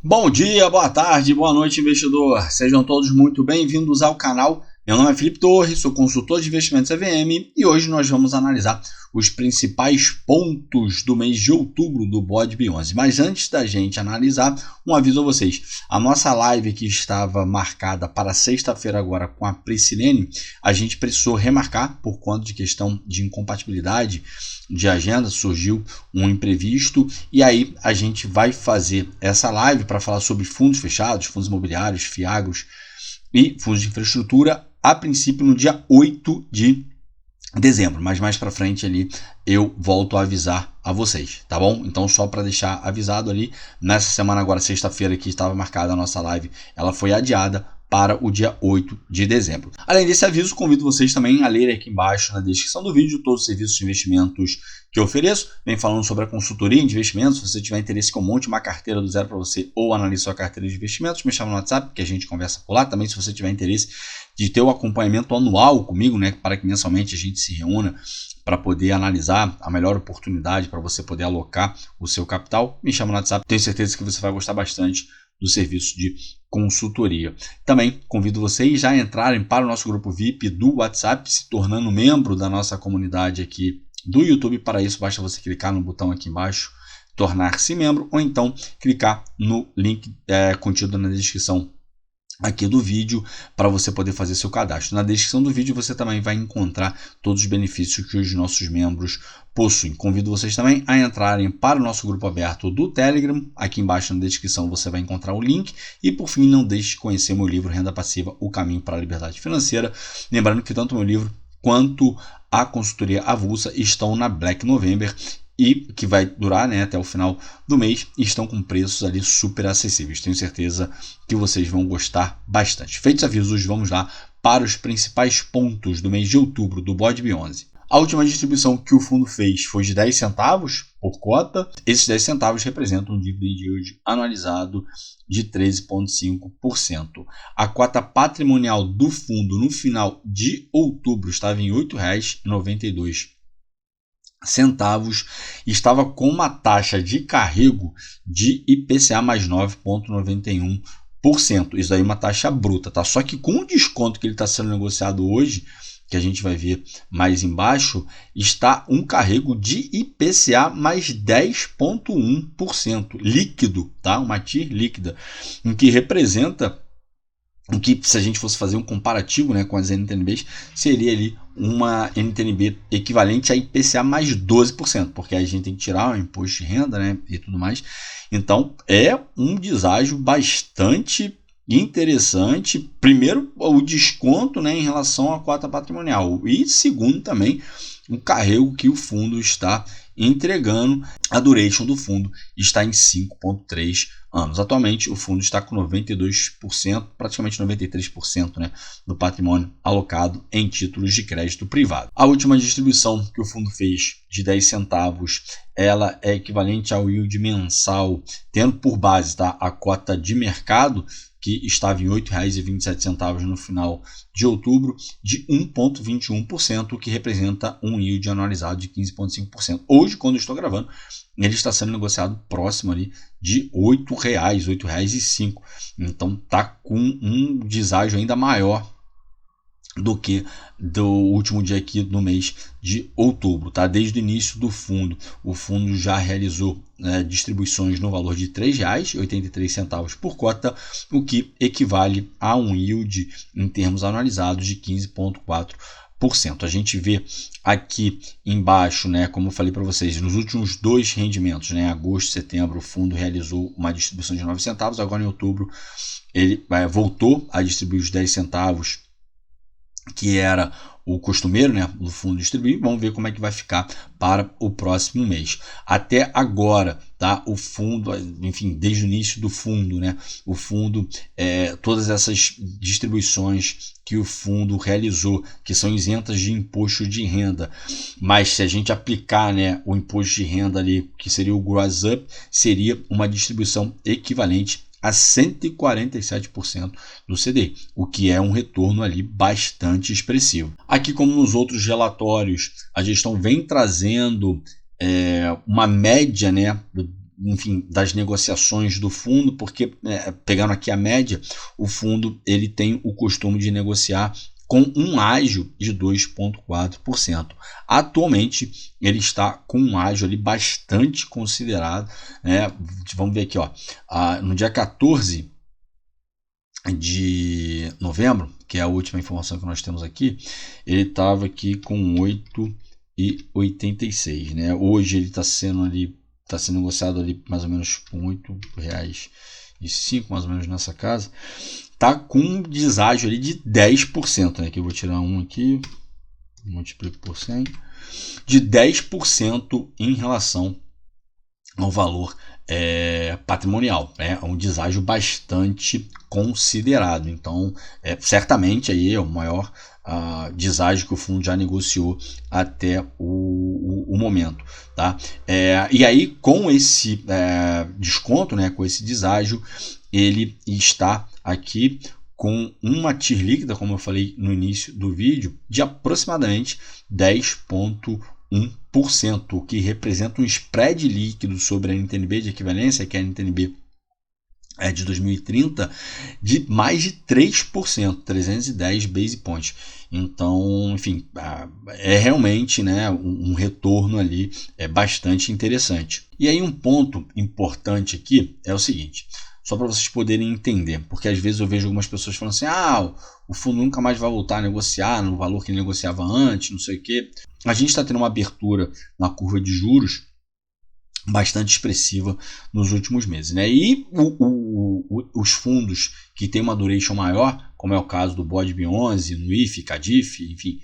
Bom dia, boa tarde, boa noite, investidor. Sejam todos muito bem-vindos ao canal. Meu nome é Felipe Torres, sou consultor de investimentos EVM e hoje nós vamos analisar os principais pontos do mês de outubro do BODB11. Mas antes da gente analisar, um aviso a vocês. A nossa live que estava marcada para sexta-feira agora com a Priscilene, a gente precisou remarcar por conta de questão de incompatibilidade de agenda, surgiu um imprevisto e aí a gente vai fazer essa live para falar sobre fundos fechados, fundos imobiliários, fiagros e fundos de infraestrutura, a princípio no dia 8 de dezembro, mas mais para frente ali eu volto a avisar a vocês, tá bom? Então só para deixar avisado ali, nessa semana agora, sexta-feira que estava marcada a nossa live, ela foi adiada para o dia 8 de dezembro. Além desse aviso, convido vocês também a lerem aqui embaixo na descrição do vídeo todos os serviços de investimentos que eu ofereço. Vem falando sobre a consultoria de investimentos. Se você tiver interesse que eu monte uma carteira do zero para você ou analise sua carteira de investimentos, me chama no WhatsApp que a gente conversa por lá. Também se você tiver interesse de ter o acompanhamento anual comigo, né, para que mensalmente a gente se reúna para poder analisar a melhor oportunidade para você poder alocar o seu capital, me chama no WhatsApp. Tenho certeza que você vai gostar bastante do serviço de consultoria. Também convido vocês já a entrarem para o nosso grupo VIP do WhatsApp, se tornando membro da nossa comunidade aqui do YouTube. Para isso, basta você clicar no botão aqui embaixo, tornar-se membro, ou então clicar no link contido na descrição aqui do vídeo para você poder fazer seu cadastro. Na descrição do vídeo você também vai encontrar todos os benefícios que os nossos membros possuem. Convido vocês também a entrarem para o nosso grupo aberto do Telegram. Aqui embaixo na descrição você vai encontrar o link. E por fim, não deixe de conhecer meu livro Renda Passiva, O Caminho para a Liberdade Financeira. Lembrando que tanto meu livro quanto a consultoria avulsa estão na Black November e que vai durar, né, até o final do mês, e estão com preços ali super acessíveis. Tenho certeza que vocês vão gostar bastante. Feitos avisos, vamos lá para os principais pontos do mês de outubro do BODB11. A última distribuição que o fundo fez foi de 10 centavos por cota. Esses 10 centavos representam um dividend yield anualizado de 13,5%. A cota patrimonial do fundo no final de outubro estava em R$ 8,92. Estava com uma taxa de carrego de IPCA mais 9,91%. Isso aí é uma taxa bruta, tá? Só que com o desconto que ele está sendo negociado hoje, que a gente vai ver mais embaixo, está um carrego de IPCA mais 10,1% líquido, tá? Uma TIR líquida, em que representa o que, se a gente fosse fazer um comparativo, né, com as NTNBs, seria ali uma NTNB equivalente a IPCA mais 12%, porque a gente tem que tirar o imposto de renda, né, e tudo mais. Então, é um deságio bastante interessante. Primeiro, o desconto, né, em relação à cota patrimonial. E segundo, também, o carrego que o fundo está entregando. A duration do fundo está em 5,3 anos. Atualmente, o fundo está com 92%, praticamente 93%, né, do patrimônio alocado em títulos de crédito privado. A última distribuição que o fundo fez de 10 centavos, ela é equivalente ao yield mensal, tendo por base, tá, a cota de mercado, que estava em R$ 8,27 no final de outubro, de 1,21%, o que representa um yield anualizado de 15,5%. Hoje, quando eu estou gravando, ele está sendo negociado próximo ali de R$ 8,00, R$ 8,05. Então está com um deságio ainda maior do que do último dia aqui no mês de outubro, tá? Desde o início do fundo, o fundo já realizou distribuições no valor de R$ 3,83 por cota, o que equivale a um yield em termos anualizados de 15,4%. A gente vê aqui embaixo, né, como eu falei para vocês, nos últimos dois rendimentos, né, agosto e setembro, o fundo realizou uma distribuição de 9 centavos, agora em outubro ele voltou a distribuir os 10 centavos, que era o costumeiro, né, do fundo distribuir. Vamos ver como é que vai ficar para o próximo mês. Até agora, tá, o fundo, enfim, desde o início do fundo, né, o fundo, todas essas distribuições que o fundo realizou, que são isentas de imposto de renda, mas se a gente aplicar, né, o imposto de renda ali, que seria o gross up, seria uma distribuição equivalente a 147% do CDI, o que é um retorno ali bastante expressivo. Aqui, como nos outros relatórios, a gestão vem trazendo uma média, né, enfim, das negociações do fundo, porque pegando aqui a média, o fundo ele tem o costume de negociar com um ágio de 2,4%. Atualmente, ele está com um ágio ali bastante considerado, né? Vamos ver aqui, ó, no dia 14 de novembro, que é a última informação que nós temos aqui, ele estava aqui com 8,86, né? Hoje ele está sendo negociado ali mais ou menos com R$8,05, mais ou menos nessa casa. Tá com um deságio ali de 10%, né? Que eu vou tirar um aqui, multiplico por 100, de 10% em relação ao valor patrimonial, é um deságio bastante considerado. Então, certamente aí é o maior deságio que o fundo já negociou até o momento, tá? E aí, com esse desconto, né, com esse deságio, ele está aqui com uma TIR líquida, como eu falei no início do vídeo, de aproximadamente 10,1%, o que representa um spread líquido sobre a NTNB de equivalência, que é a NTNB de 2030, de mais de 3%, 310 base points. Então, enfim, é realmente, né, um retorno ali bastante interessante. E aí um ponto importante aqui é o seguinte, só para vocês poderem entender, porque às vezes eu vejo algumas pessoas falando assim, o fundo nunca mais vai voltar a negociar no valor que ele negociava antes, não sei o quê. A gente está tendo uma abertura na curva de juros bastante expressiva nos últimos meses, né? E os fundos que têm uma duration maior, como é o caso do BODB11, NUIF, CADIF, enfim,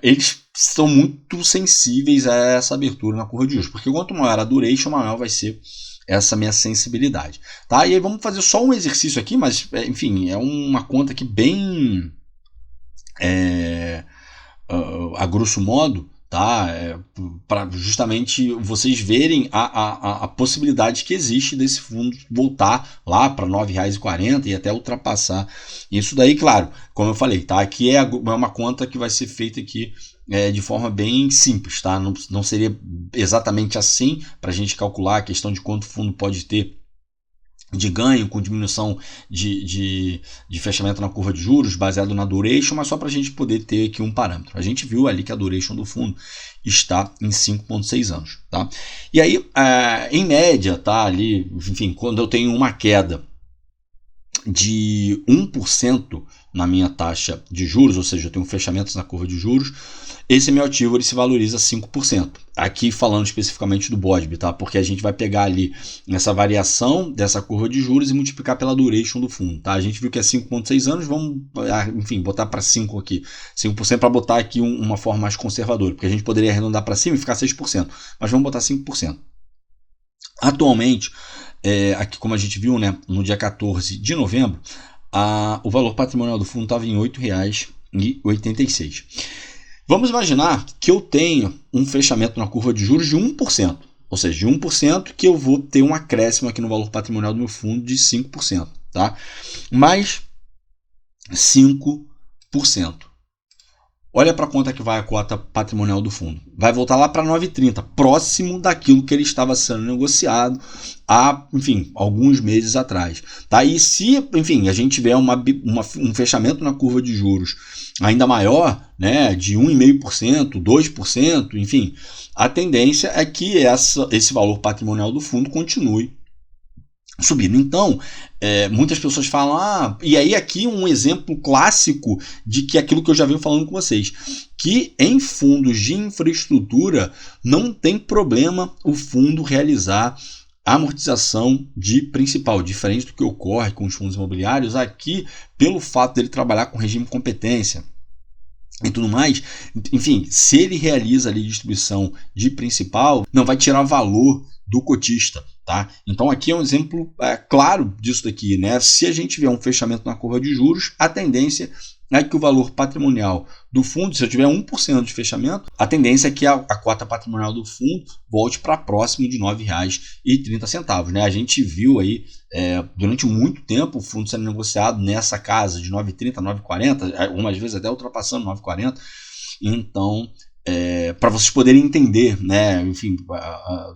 eles são muito sensíveis a essa abertura na curva de juros, porque quanto maior a duration, maior vai ser essa minha sensibilidade, tá? E aí vamos fazer só um exercício aqui, mas enfim, é uma conta aqui bem a grosso modo, tá? Para justamente vocês verem a possibilidade que existe desse fundo voltar lá para R$ 9,40 e até ultrapassar isso daí, claro, como eu falei, tá? Aqui é uma conta que vai ser feita aqui de forma bem simples, tá? Não seria exatamente assim para a gente calcular a questão de quanto o fundo pode ter de ganho com diminuição de fechamento na curva de juros baseado na duration, mas só para a gente poder ter aqui um parâmetro. A gente viu ali que a duration do fundo está em 5,6 anos, tá? E aí, em média, tá ali, enfim, quando eu tenho uma queda de 1% na minha taxa de juros, ou seja, eu tenho fechamentos na curva de juros, esse meu ativo ele se valoriza 5%. Aqui falando especificamente do BODB, tá? Porque a gente vai pegar ali essa variação dessa curva de juros e multiplicar pela duration do fundo, tá? A gente viu que é 5,6 anos, vamos, enfim, botar para 5 aqui, 5% para botar aqui uma forma mais conservadora, porque a gente poderia arredondar para cima e ficar 6%, mas vamos botar 5%. Atualmente, aqui como a gente viu, né, no dia 14 de novembro, o valor patrimonial do fundo estava em R$ 8,86. Vamos imaginar que eu tenho um fechamento na curva de juros de 1%, ou seja, de 1% que eu vou ter um acréscimo aqui no valor patrimonial do meu fundo de 5%, tá? Mais 5%. Olha para quanto é que vai a cota patrimonial do fundo. Vai voltar lá para 9,30, próximo daquilo que ele estava sendo negociado há, enfim, alguns meses atrás. Tá? E se, enfim, a gente tiver um fechamento na curva de juros ainda maior, né, de 1,5%, 2%, enfim, a tendência é que esse valor patrimonial do fundo continue subindo. Então, muitas pessoas falam, e aí aqui um exemplo clássico de que aquilo que eu já venho falando com vocês, que em fundos de infraestrutura não tem problema o fundo realizar amortização de principal, diferente do que ocorre com os fundos imobiliários. Aqui, pelo fato dele trabalhar com regime de competência e tudo mais, enfim, se ele realiza ali distribuição de principal, não vai tirar valor do cotista, tá? Então aqui é um exemplo claro disso daqui, né? Se a gente tiver um fechamento na curva de juros, a tendência é que o valor patrimonial do fundo, se eu tiver 1% de fechamento, a tendência é que a cota patrimonial do fundo volte para próximo de R$ 9,30, né? A gente viu aí durante muito tempo o fundo sendo negociado nessa casa de 9,30, 9,40, algumas vezes até ultrapassando 9,40. Então, para vocês poderem entender, né, enfim,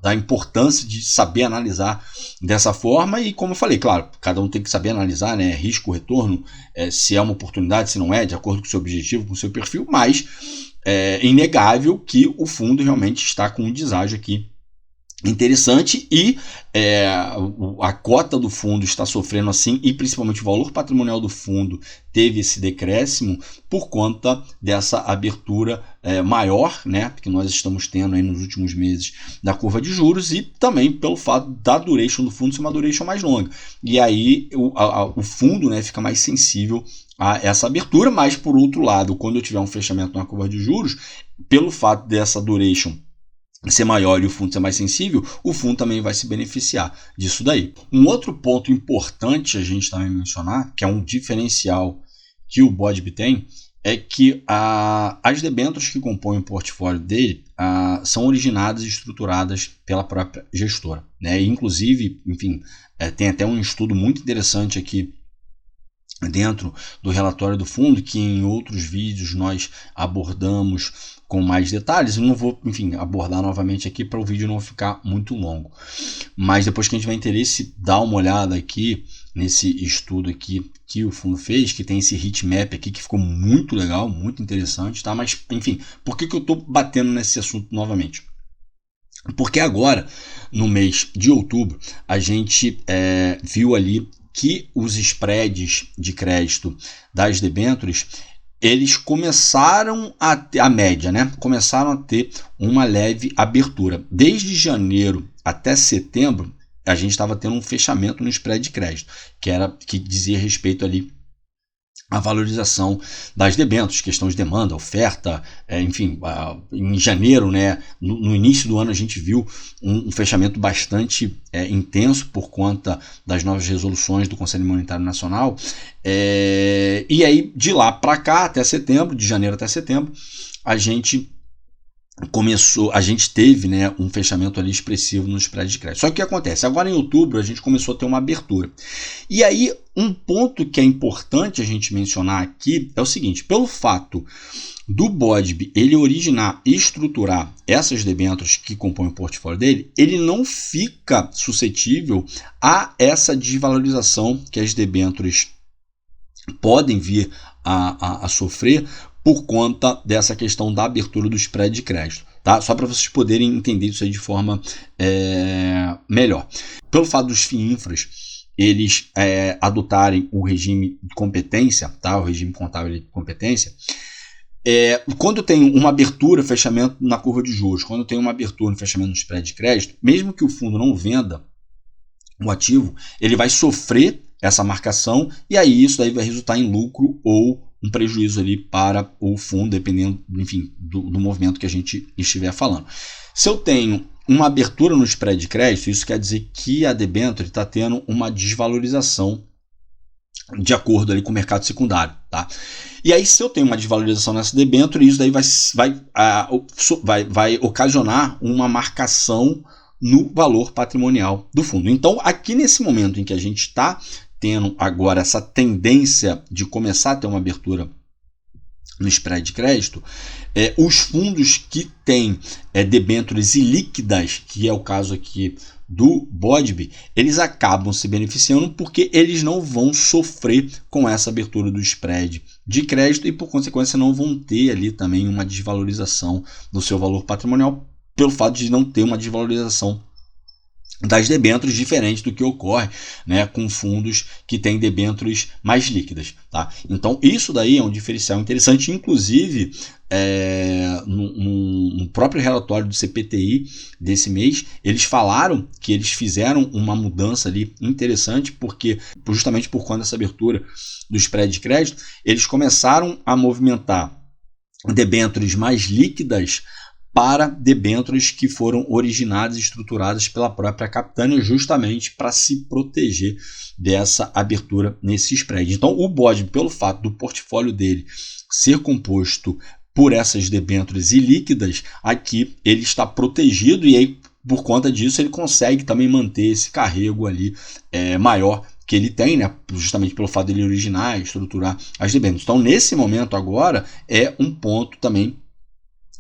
da importância de saber analisar dessa forma. E como eu falei, claro, cada um tem que saber analisar, né, risco, retorno, se é uma oportunidade, se não é, de acordo com o seu objetivo, com o seu perfil, mas é inegável que o fundo realmente está com um deságio aqui interessante e a cota do fundo está sofrendo assim, e principalmente o valor patrimonial do fundo teve esse decréscimo por conta dessa abertura maior, né, que nós estamos tendo aí nos últimos meses da curva de juros, e também pelo fato da duration do fundo ser uma duration mais longa, e aí o fundo, né, fica mais sensível a essa abertura. Mas por outro lado, quando eu tiver um fechamento na curva de juros, pelo fato dessa duration ser maior e o fundo ser mais sensível, o fundo também vai se beneficiar disso daí. Um outro ponto importante a gente também mencionar, que é um diferencial que o BODB tem, é que as debêntures que compõem o portfólio dele são originadas e estruturadas pela própria gestora, né? E, inclusive, enfim, tem até um estudo muito interessante aqui dentro do relatório do fundo, que em outros vídeos nós abordamos com mais detalhes. Eu não vou, enfim, abordar novamente aqui para o vídeo não ficar muito longo. Mas depois que a gente tiver interesse, dá uma olhada aqui nesse estudo aqui que o fundo fez, que tem esse heatmap aqui que ficou muito legal, muito interessante, tá? Mas, enfim, por que eu estou batendo nesse assunto novamente? Porque agora, no mês de outubro, a gente viu ali que os spreads de crédito das debêntures, eles começaram a ter, a média, né? Começaram a ter uma leve abertura. Desde janeiro até setembro, a gente estava tendo um fechamento no spread de crédito, que dizia respeito ali à valorização das debêntures, questão de demanda, oferta, enfim, em janeiro, né, no início do ano a gente viu um fechamento bastante intenso por conta das novas resoluções do Conselho Monetário Nacional, e aí de lá para cá até setembro, de janeiro até setembro, a gente teve, né, um fechamento ali expressivo no spread de crédito. Só que o que acontece? Agora em outubro a gente começou a ter uma abertura. E aí um ponto que é importante a gente mencionar aqui é o seguinte: pelo fato do BODB ele originar e estruturar essas debêntures que compõem o portfólio dele, ele não fica suscetível a essa desvalorização que as debêntures podem vir a sofrer por conta dessa questão da abertura do spread de crédito, tá? Só para vocês poderem entender isso aí de forma melhor. Pelo fato dos FIINFRAs eles adotarem o regime de competência, tá? O regime contábil de competência, quando tem uma abertura, fechamento na curva de juros, quando tem uma abertura, fechamento no spread de crédito, mesmo que o fundo não venda o ativo, ele vai sofrer essa marcação, e aí isso daí vai resultar em lucro ou um prejuízo ali para o fundo, dependendo, enfim, do movimento que a gente estiver falando. Se eu tenho uma abertura no spread de crédito, isso quer dizer que a debênture está tendo uma desvalorização de acordo ali com o mercado secundário, tá? E aí, se eu tenho uma desvalorização nessa debênture, isso daí vai ocasionar uma marcação no valor patrimonial do fundo. Então, aqui nesse momento em que a gente está tendo agora essa tendência de começar a ter uma abertura no spread de crédito, os fundos que têm debêntures ilíquidas, que é o caso aqui do BODB, eles acabam se beneficiando porque eles não vão sofrer com essa abertura do spread de crédito e, por consequência, não vão ter ali também uma desvalorização do seu valor patrimonial pelo fato de não ter uma desvalorização das debêntures, diferente do que ocorre, né, com fundos que têm debêntures mais líquidas, tá? Então isso daí é um diferencial interessante. Inclusive no próprio relatório do CPTI desse mês, eles falaram que eles fizeram uma mudança ali interessante, porque justamente por conta dessa abertura do spread de crédito, eles começaram a movimentar debêntures mais líquidas para debêntures que foram originadas e estruturadas pela própria Capitânia, justamente para se proteger dessa abertura nesse spread. Então, o BODB, pelo fato do portfólio dele ser composto por essas debêntures ilíquidas, aqui ele está protegido, e aí, por conta disso, ele consegue também manter esse carrego ali maior que ele tem, né, justamente pelo fato de ele originar e estruturar as debêntures. Então, nesse momento agora, é um ponto também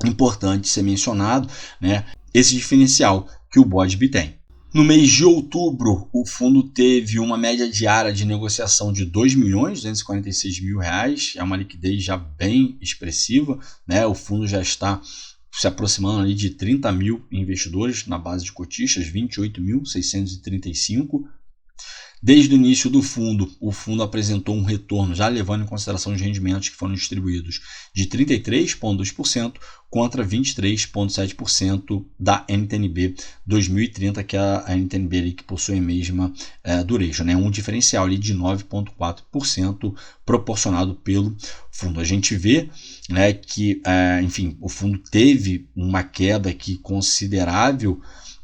importante ser mencionado, né, esse diferencial que o BODB tem. No mês de outubro, o fundo teve uma média diária de negociação de R$ 2.246.000, é uma liquidez já bem expressiva, né? O fundo já está se aproximando ali de 30 mil investidores na base de cotistas, 28.635. Desde o início do fundo, o fundo apresentou um retorno, já levando em consideração os rendimentos que foram distribuídos, de 33,2% contra 23,7% da NTNB 2030, que é a NTNB ali que possui a mesma dureza, né? Um diferencial ali de 9,4% proporcionado pelo fundo. A gente vê, né, que, enfim, o fundo teve uma queda aqui considerável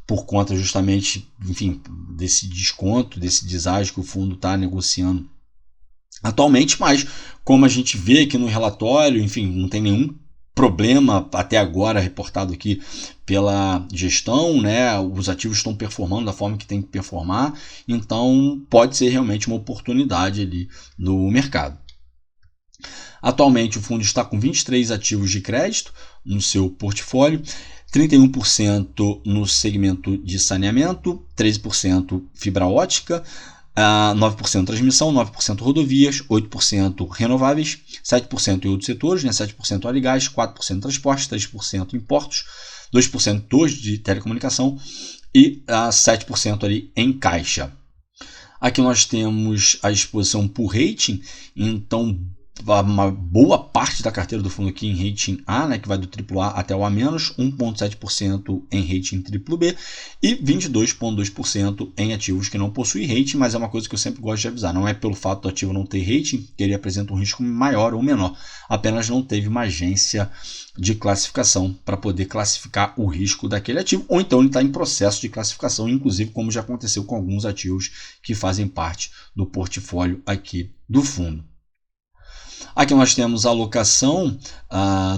por conta justamente, enfim, desse desconto, desse deságio que o fundo está negociando atualmente, mas como a gente vê aqui no relatório, enfim, não tem nenhum problema até agora reportado aqui pela gestão, né? Os ativos estão performando da forma que tem que performar, então pode ser realmente uma oportunidade ali no mercado. Atualmente o fundo está com 23 ativos de crédito no seu portfólio, 31% no segmento de saneamento, 13% fibra ótica, 9% transmissão, 9% rodovias, 8% renováveis, 7% em outros setores, né? 7% óleo e gás, 4% transporte, 3% em portos, 2% de telecomunicação e 7% ali em caixa. Aqui nós temos a exposição por rating, então uma boa parte da carteira do fundo aqui em rating A, né, que vai do AAA até o A-, 1,7% em rating BBB e 22,2% em ativos que não possuem rating, mas é uma coisa que eu sempre gosto de avisar, não é pelo fato do ativo não ter rating que ele apresenta um risco maior ou menor, apenas não teve uma agência de classificação para poder classificar o risco daquele ativo, ou então ele está em processo de classificação, inclusive como já aconteceu com alguns ativos que fazem parte do portfólio aqui do fundo. Aqui nós temos a alocação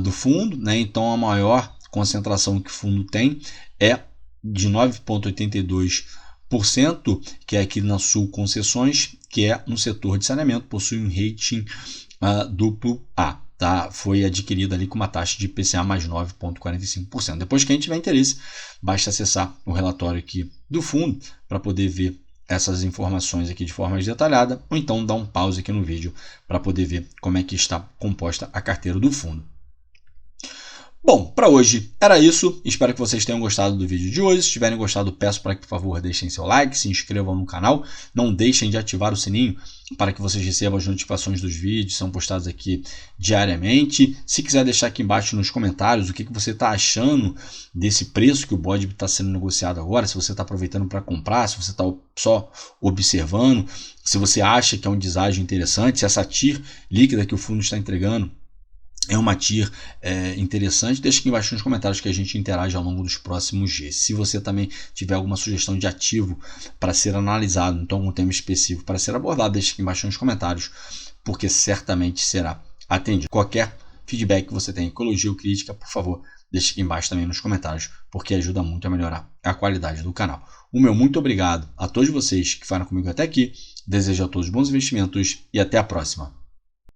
do fundo, né? Então a maior concentração que o fundo tem é de 9,82%, que é aqui na Sul Concessões, que é no setor de saneamento, possui um rating AA. Tá? Foi adquirida ali com uma taxa de IPCA mais 9,45%. Depois, quem tiver interesse, basta acessar o relatório aqui do fundo para poder ver essas informações aqui de forma mais detalhada, ou então dar um pause aqui no vídeo para poder ver como é que está composta a carteira do fundo. Bom, para hoje era isso. Espero que vocês tenham gostado do vídeo de hoje. Se tiverem gostado, peço para que, por favor, deixem seu like, se inscrevam no canal. Não deixem de ativar o sininho para que vocês recebam as notificações dos vídeos, são postados aqui diariamente. Se quiser deixar aqui embaixo nos comentários o que você está achando desse preço que o BODB está sendo negociado agora, se você está aproveitando para comprar, se você está só observando, se você acha que é um deságio interessante, se essa TIR líquida que o fundo está entregando é uma TIR interessante, deixa aqui embaixo nos comentários que a gente interage ao longo dos próximos dias. Se você também tiver alguma sugestão de ativo para ser analisado, então algum tema específico para ser abordado, deixa aqui embaixo nos comentários, porque certamente será atendido. Qualquer feedback que você tenha, elogio ou crítica, por favor, deixa aqui embaixo também nos comentários, porque ajuda muito a melhorar a qualidade do canal. O meu muito obrigado a todos vocês que ficaram comigo até aqui, desejo a todos bons investimentos e até a próxima.